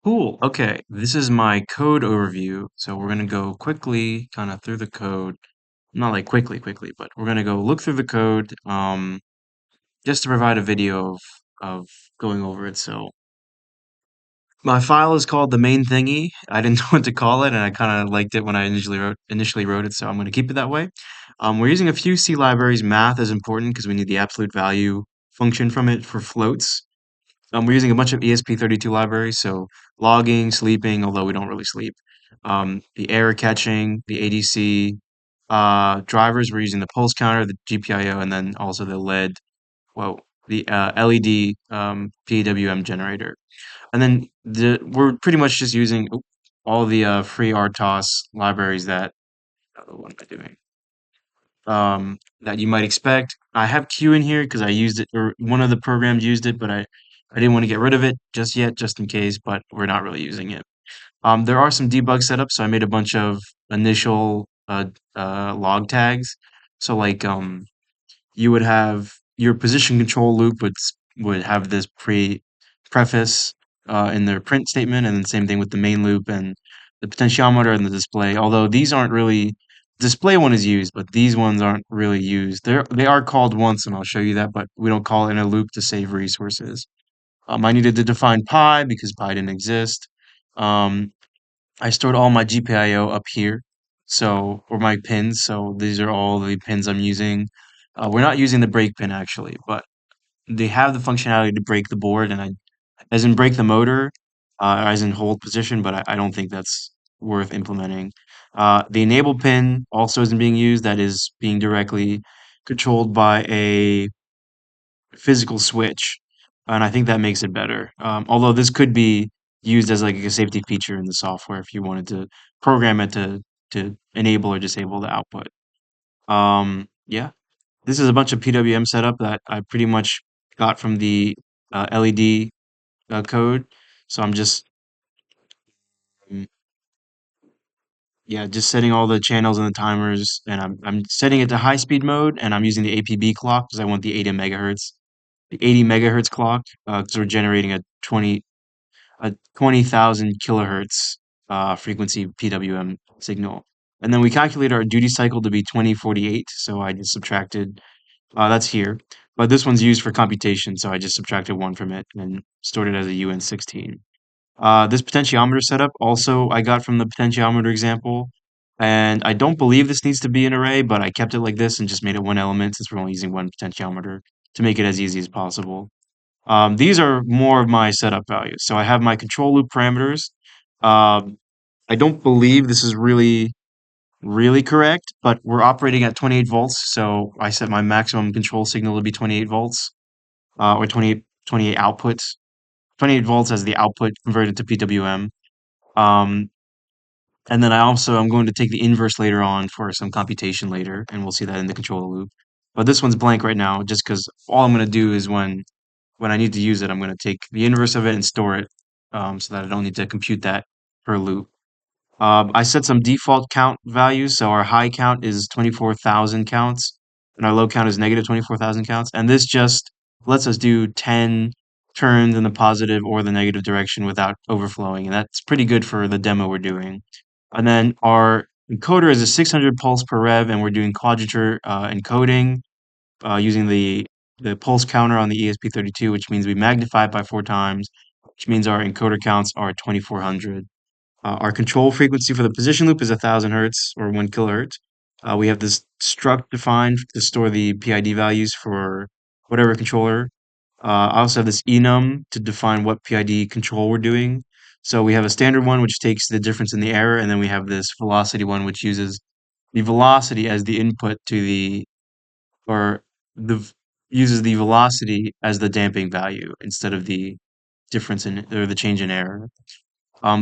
Cool. Okay, this is my code overview. So we're gonna go quickly kind of through the code. Not like quickly, but we're gonna go look through the code just to provide a video of going over it. So my file is called the main thingy. I didn't know what to call it, and I kind of liked it when I initially wrote it, so I'm gonna keep it that way. We're using a few C libraries. Math is important because we need the absolute value function from it for floats. We're using a bunch of ESP32 libraries, so logging, sleeping, although we don't really sleep. The error catching, the ADC, drivers, we're using the pulse counter, the GPIO, and then also the LED, well, the LED PWM generator. And then we're pretty much just using all the free RTOS libraries what am I doing? That you might expect. I have Q in here because I used it, or one of the programs used it, but I didn't want to get rid of it just yet, just in case, but we're not really using it. There are some debug setups, so I made a bunch of initial log tags. So like you would have your position control loop would have this preface in their print statement, and then same thing with the main loop and the potentiometer and the display. Although these aren't really display one is used, but these ones aren't really used. They are called once, and I'll show you that, but we don't call it in a loop to save resources. I needed to define pi because pi didn't exist. Um, I stored all my GPIO up here, so or my pins. So these are all the pins I'm using. We're not using the break pin actually, but they have the functionality to break the board, and as in break the motor, as in hold position, but I don't think that's worth implementing. The enable pin also isn't being used. That is being directly controlled by a physical switch, and I think that makes it better. Although this could be used as like a safety feature in the software if you wanted to program it to enable or disable the output. Yeah, this is a bunch of PWM setup that I pretty much got from the LED code. So I'm just mm, yeah, just setting all the channels and the timers, and I'm setting it to high speed mode, and I'm using the APB clock because I want the 80 megahertz clock, because we're generating a 20,000 kilohertz frequency PWM signal. And then we calculate our duty cycle to be 2048, so I just subtracted, that's here. But this one's used for computation, so I just subtracted one from it and stored it as a UN16. This potentiometer setup also I got from the potentiometer example, and I don't believe this needs to be an array, but I kept it like this and just made it one element since we're only using one potentiometer to make it as easy as possible. These are more of my setup values. So I have my control loop parameters. Um, I don't believe this is really correct, but we're operating at 28 volts. So I set my maximum control signal to be 28 volts, or 28 outputs. 28 volts as the output converted to PWM. Um, and then I'm going to take the inverse later on for some computation later, and we'll see that in the controller loop. But this one's blank right now, just because all I'm going to do is when I need to use it, I'm going to take the inverse of it and store it, so that I don't need to compute that per loop. I set some default count values, so our high count is 24,000 counts, and our low count is negative 24,000 counts. And this just lets us do 10 turns in the positive or the negative direction without overflowing, and that's pretty good for the demo we're doing. And then our encoder is a 600 pulse per rev, and we're doing quadrature encoding using the pulse counter on the ESP32, which means we magnify it by 4 times, which means our encoder counts are 2400. Our control frequency for the position loop is 1000 hertz or 1 kilohertz. We have this struct defined to store the PID values for whatever controller. I also have this enum to define what PID control we're doing. So we have a standard one which takes the difference in the error, and then we have this velocity one which uses the velocity as the input to or the uses the velocity as the damping value instead of the difference in or the change in error.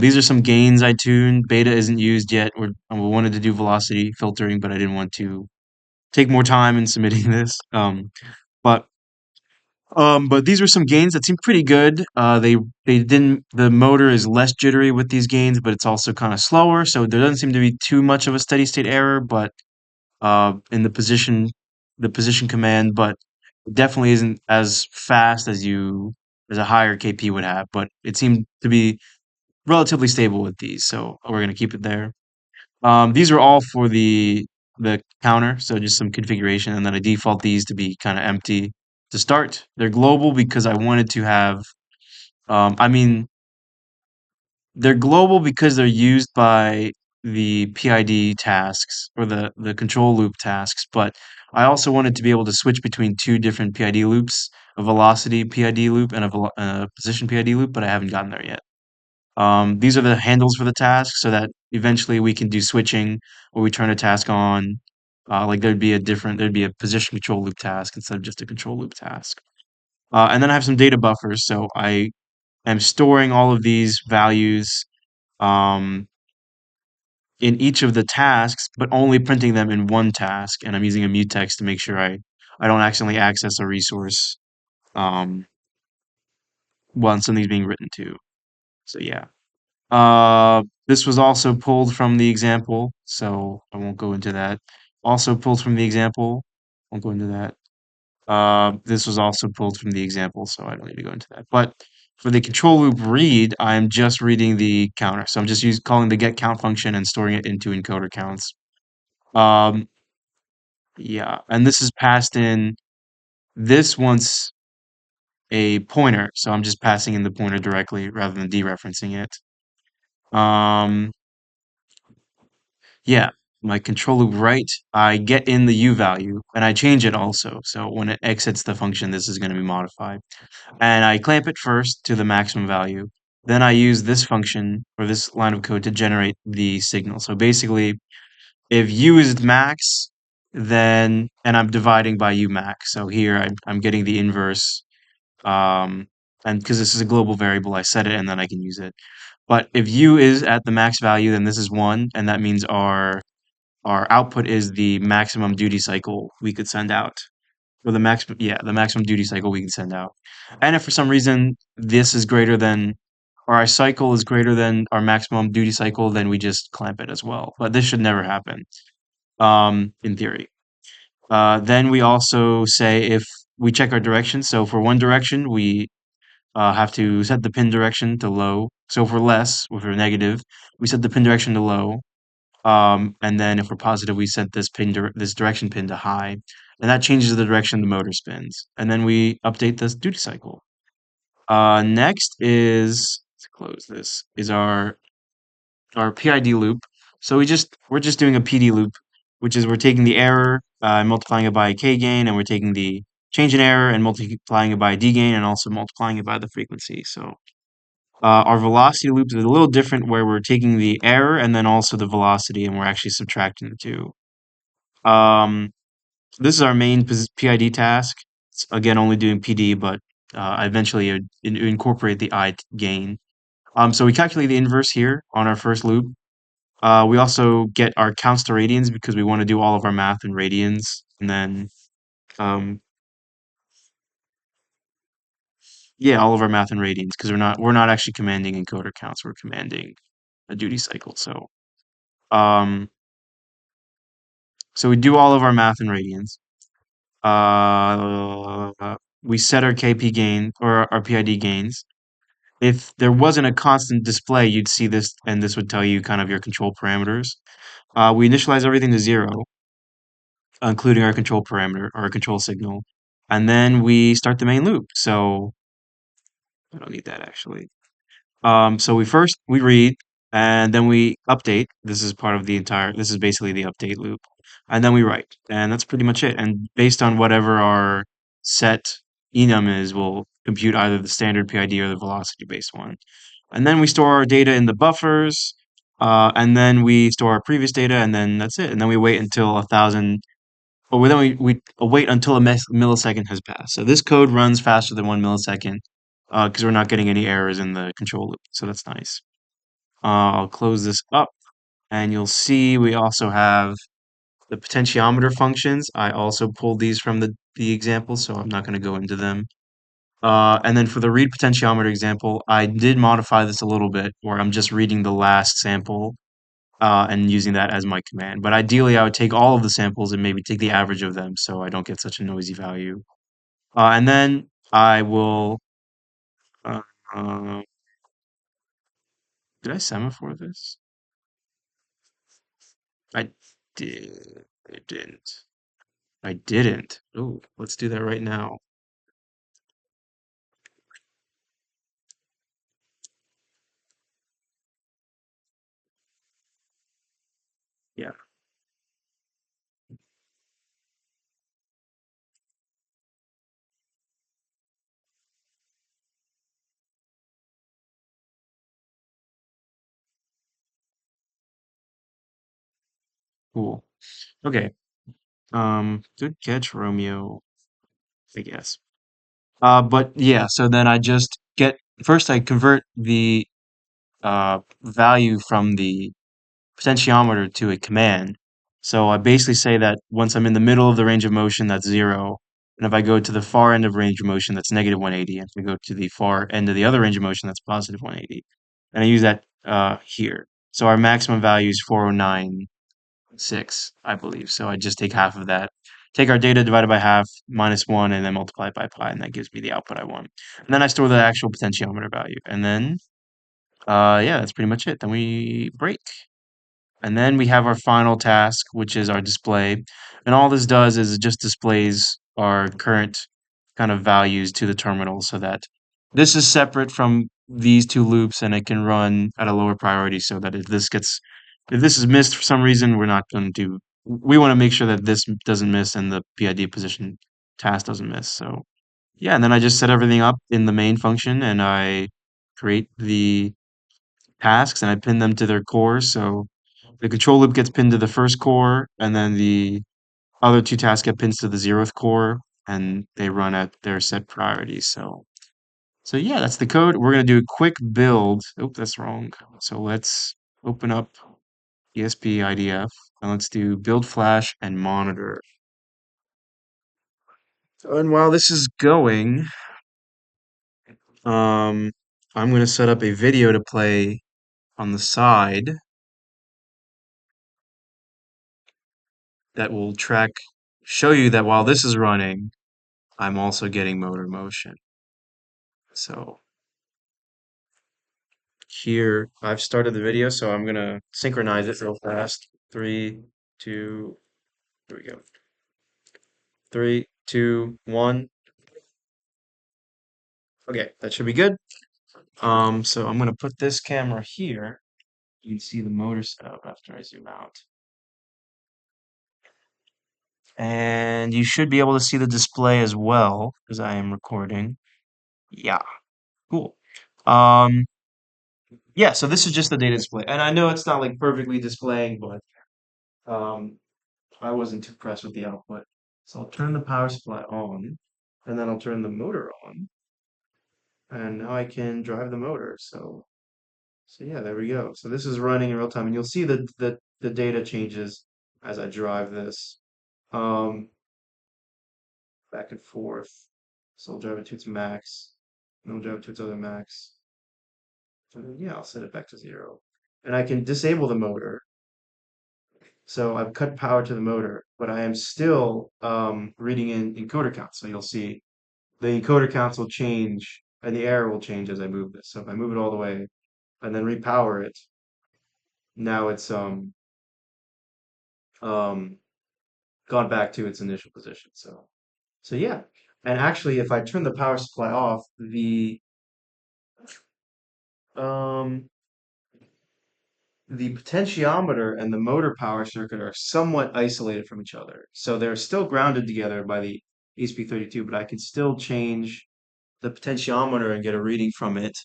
These are some gains I tuned. Beta isn't used yet. We wanted to do velocity filtering, but I didn't want to take more time in submitting this. But but these were some gains that seemed pretty good. They didn't. The motor is less jittery with these gains, but it's also kind of slower. So there doesn't seem to be too much of a steady state error. But in the position command, but it definitely isn't as fast as a higher KP would have. But it seemed to be relatively stable with these, so we're going to keep it there. These are all for the counter, so just some configuration, and then I default these to be kind of empty to start. They're global because I wanted to have, I mean, they're global because they're used by the PID tasks or the control loop tasks, but I also wanted to be able to switch between two different PID loops, a velocity PID loop and a position PID loop, but I haven't gotten there yet. These are the handles for the task so that eventually we can do switching where we turn a task on. Like there'd be a position control loop task instead of just a control loop task. And then I have some data buffers, so I am storing all of these values um, in each of the tasks, but only printing them in one task. And I'm using a mutex to make sure I don't accidentally access a resource um, when something's being written to. So yeah. This was also pulled from the example, so I won't go into that. Also pulled from the example, won't go into that. This was also pulled from the example, so I don't need to go into that. But for the control loop read, I'm just reading the counter. So I'm just calling the get count function and storing it into encoder counts. Um, yeah, and this is passed in. This wants a pointer, so I'm just passing in the pointer directly rather than dereferencing it. Um, Yeah, my control loop right, I get in the U value and I change it also. So when it exits the function, this is going to be modified. And I clamp it first to the maximum value. Then I use this function or this line of code to generate the signal. So basically, if U is max, then, and I'm dividing by U max. So here I'm getting the inverse. Um, and because this is a global variable, I set it and then I can use it. But if U is at the max value, then this is 1, and that means our output is the maximum duty cycle we could send out. Or the maximum duty cycle we can send out. And if for some reason this is greater than, or our cycle is greater than our maximum duty cycle, then we just clamp it as well. But this should never happen, in theory. Then we also say if we check our direction. So for one direction, we have to set the pin direction to low. So for less, if we're negative, we set the pin direction to low. And then if we're positive, we set this direction pin to high, and that changes the direction the motor spins. And then we update this duty cycle. Next is to close this is our PID loop. So we're just doing a PD loop, which is we're taking the error, multiplying it by K gain, and we're taking the change in error and multiplying it by D gain, and also multiplying it by the frequency. So our velocity loops is a little different where we're taking the error and then also the velocity and we're actually subtracting the two. Um, this is our main PID task. It's, again, only doing PD, but I eventually incorporate the I gain. So we calculate the inverse here on our first loop. We also get our counts to radians because we want to do all of our math in radians. And then, um, yeah, all of our math in radians because we're not actually commanding encoder counts. We're commanding a duty cycle. Um, so we do all of our math in radians. We set our KP gain or our PID gains. If there wasn't a constant display, you'd see this, and this would tell you kind of your control parameters. We initialize everything to 0, including our control parameter or our control signal, and then we start the main loop. So I don't need that actually. So we read and then we update. This is basically the update loop. And then we write. And that's pretty much it. And based on whatever our set enum is, we'll compute either the standard PID or the velocity based one. And then we store our data in the buffers. And then we store our previous data, and then that's it. And then we wait until 1,000, or then we wait until a millisecond has passed. So this code runs faster than 1 millisecond because we're not getting any errors in the control loop. So that's nice. I'll close this up and you'll see we also have the potentiometer functions. I also pulled these from the example, so I'm not going to go into them. And then for the read potentiometer example, I did modify this a little bit where I'm just reading the last sample and using that as my command. But ideally, I would take all of the samples and maybe take the average of them so I don't get such a noisy value. And then I will uh, uh, Did I semaphore this? I did. I didn't. I didn't. Oh, let's do that right now. Yeah, cool. Okay. Good catch, Romeo, I guess. But yeah, so then I just get first I convert the value from the potentiometer to a command. So I basically say that once I'm in the middle of the range of motion, that's 0. And if I go to the far end of range of motion, that's negative 180. And if I go to the far end of the other range of motion, that's positive 180. And I use that here. So our maximum value is 4096, I believe. So I just take half of that. Take our data divided by half, minus 1, and then multiply it by pi, and that gives me the output I want. And then I store the actual potentiometer value. And then, yeah, that's pretty much it. Then we break. And then we have our final task, which is our display. And all this does is it just displays our current kind of values to the terminal so that this is separate from these two loops and it can run at a lower priority so that if this is missed for some reason, we're not going to we want to make sure that this doesn't miss and the PID position task doesn't miss. So yeah, and then I just set everything up in the main function and I create the tasks and I pin them to their cores. So the control loop gets pinned to the first core, and then the other two tasks get pinned to the 0th core, and they run at their set priorities. So yeah, that's the code. We're gonna do a quick build. Oh, that's wrong. So let's open up ESP IDF and let's do build flash and monitor. And while this is going, um, I'm gonna set up a video to play on the side that will show you that while this is running, I'm also getting motor motion. So here, I've started the video, so I'm gonna synchronize it real fast. Three, two, here we go. Three, two, one. Okay, that should be good. So I'm gonna put this camera here. You can see the motor setup after I zoom out. And you should be able to see the display as well, because I am recording. Yeah, cool. Um, yeah, so this is just the data display. And I know it's not like perfectly displaying, but um, I wasn't too pressed with the output. So I'll turn the power supply on, and then I'll turn the motor on, and now I can drive the motor. So yeah, there we go. So this is running in real time, and you'll see the data changes as I drive this um, back and forth. So I'll drive it to its max, and I'll drive it to its other max. And then, yeah, I'll set it back to 0. And I can disable the motor. So I've cut power to the motor, but I am still reading in encoder count. So you'll see the encoder counts will change and the error will change as I move this. So if I move it all the way and then repower it, now it's um gone back to its initial position. So yeah. And actually if I turn the power supply off, um the potentiometer and the motor power circuit are somewhat isolated from each other. So they're still grounded together by the ESP32, but I can still change the potentiometer and get a reading from it.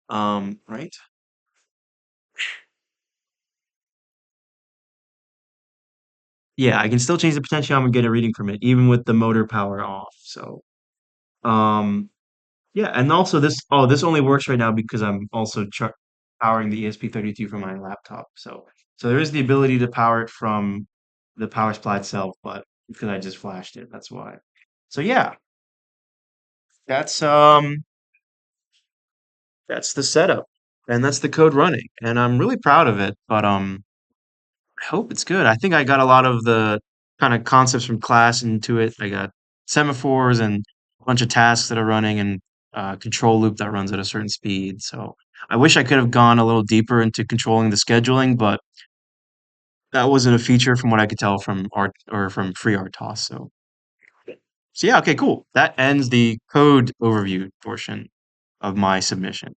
Right? Yeah, I can still change the potentiometer and get a reading from it, even with the motor power off. So, um, yeah, and also this only works right now because I'm also powering the ESP32 from my laptop. So there is the ability to power it from the power supply itself, but because I just flashed it, that's why. So yeah, that's um that's the setup, and that's the code running, and I'm really proud of it. But I hope it's good. I think I got a lot of the kind of concepts from class into it. I got semaphores and a bunch of tasks that are running and control loop that runs at a certain speed. So I wish I could have gone a little deeper into controlling the scheduling, but that wasn't a feature from what I could tell from Art or from FreeRTOS. So yeah, okay, cool. That ends the code overview portion of my submission.